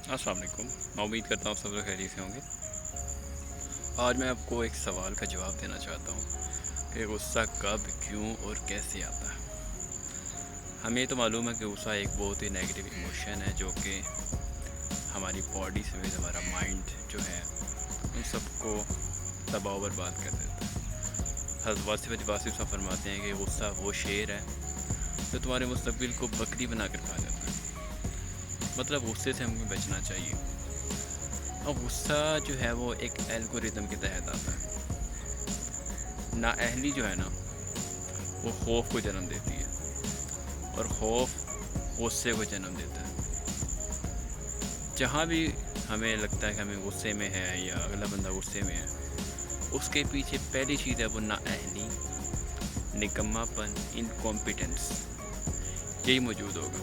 अस्सलाम वालेकुम। मैं उम्मीद करता हूँ सब लोग खैरियत से होंगे। आज मैं आपको एक सवाल का जवाब देना चाहता हूँ कि गुस्सा कब, क्यों और कैसे आता है। हमें तो मालूम है कि गुस्सा एक बहुत ही नेगेटिव इमोशन है जो कि हमारी बॉडी समेत हमारा माइंड जो है उन सबको दबाव बर्बाद कर देता है। हज़रत वासिफ़ साहब फरमाते हैं कि गुस्सा वो शेर है जो तुम्हारे मुस्तकबिल को बकरी बना कर खा जाता है। मतलब गुस्से से हमें बचना चाहिए। और गुस्सा जो है वो एक एल्गोरिदम के तहत आता है। नाअहली जो है ना वो खौफ को जन्म देती है और खौफ गुस्से को जन्म देता है। जहाँ भी हमें लगता है कि हमें गुस्से में है या अगला बंदा गुस्से में है, उसके पीछे पहली चीज़ है वो नाअहली, निकम्मापन, इनकॉम्पिटेंस, यही मौजूद होगा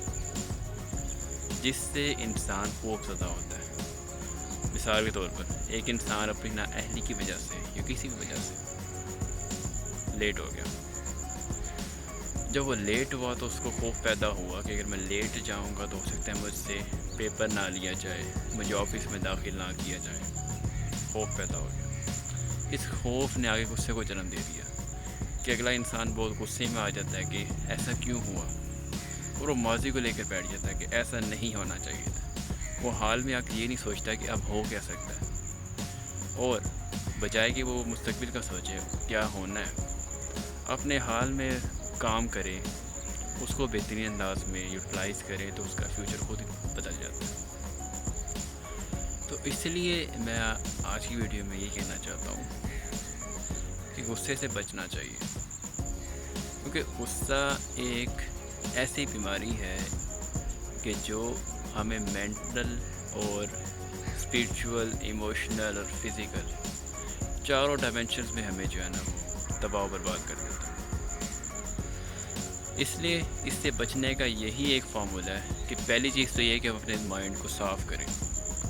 जिससे इंसान खौफज़दा होता है। मिसाल के तौर पर एक इंसान अपनी नाअहली की वजह से या किसी की वजह से लेट हो गया। जब वो लेट हुआ तो उसको खौफ पैदा हुआ कि अगर मैं लेट जाऊंगा तो हो सकता है मुझसे पेपर ना लिया जाए, मुझे ऑफिस में दाखिल ना किया जाए। खौफ पैदा हो गया। इस खौफ ने आगे गुस्से को जन्म दे दिया कि अगला इंसान बहुत गुस्से में आ जाता है कि ऐसा क्यों हुआ, और वो माजी को लेकर बैठ जाता है कि ऐसा नहीं होना चाहिए था। वो हाल में आकर ये नहीं सोचता कि अब हो क्या सकता है, और बजाय कि वो मुस्तकबिल का सोचे क्या होना है, अपने हाल में काम करे, उसको बेहतरीन अंदाज में यूटिलाइज़ करे तो उसका फ्यूचर खुद ही बदल जाता है। तो इसलिए मैं आज की वीडियो में ये कहना चाहता हूँ कि गुस्से से बचना चाहिए, क्योंकि गुस्सा एक ऐसी बीमारी है कि जो हमें मेंटल और स्पिरिचुअल, इमोशनल और फिज़िकल चारों डायमेंशंस में हमें जो है ना वो दबाव बर्बाद कर देता है। इसलिए इससे बचने का यही एक फार्मूला है कि पहली चीज़ तो ये है कि हम अपने माइंड को साफ़ करें,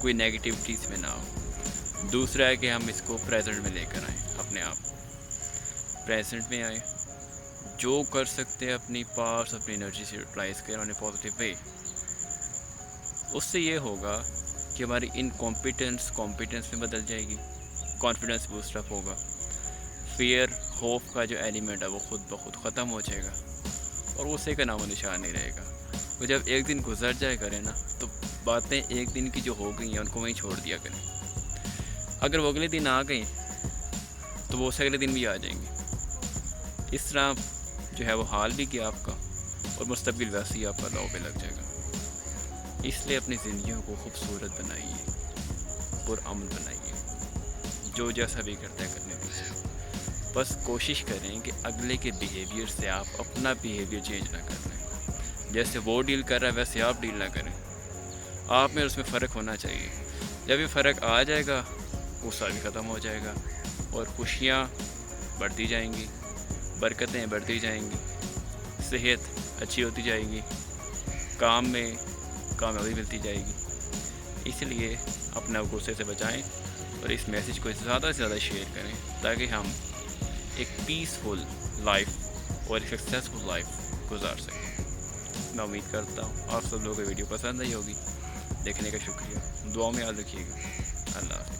कोई नेगेटिविटीज़ में ना हो। दूसरा है कि हम इसको प्रेजेंट में लेकर आएँ, अपने आप प्रेजेंट में आए, जो कर सकते हैं अपनी पावर्स, अपनी एनर्जी से यूटिलाइज़ करें ऑन ए पॉजिटिव वे। उससे ये होगा कि हमारी इनकॉम्पिटेंस कॉम्पिटेंस में बदल जाएगी, कॉन्फिडेंस बूस्ट अप होगा, फियर, खौफ का जो एलिमेंट है वो खुद ब खुद ख़त्म हो जाएगा और गुस्से का नामो निशान नहीं रहेगा। वो जब एक दिन गुजर जाए करें ना तो बातें एक दिन की जो हो गई हैं उनको वहीं छोड़ दिया करें। अगर वो अगले दिन आ गई तो वो अगले दिन भी आ जाएंगे। इस तरह जो है वो हाल भी किया आपका और मुस्तकबिल वैसे ही आपका दाव पे लग जाएगा। इसलिए अपनी ज़िंदगियों को खूबसूरत बनाइए, पुरअमन बनाइए, जो जैसा भी करता है करने दीजिए। बस कोशिश करें कि अगले के बिहेवियर से आप अपना बिहेवियर चेंज ना कर लें। जैसे वो डील कर रहा है वैसे आप डील ना करें। आप में उसमें फ़र्क होना चाहिए। जब ये फ़र्क आ जाएगा गुस्सा भी ख़त्म हो जाएगा और खुशियाँ बढ़ती जाएंगी, बरकतें बढ़ती जाएंगी, सेहत अच्छी होती जाएगी, काम में कामयाबी मिलती जाएगी। इसलिए अपने आप गुस्से से बचाएं और इस मैसेज को ज़्यादा से ज़्यादा शेयर करें ताकि हम एक पीसफुल लाइफ और एक सक्सेसफुल लाइफ गुजार सकें। मैं उम्मीद करता हूँ आप सब लोगों को वीडियो पसंद आई होगी। देखने का शुक्रिया। दुआ में याद रखिएगा। अल्लाह हाफ़िज़।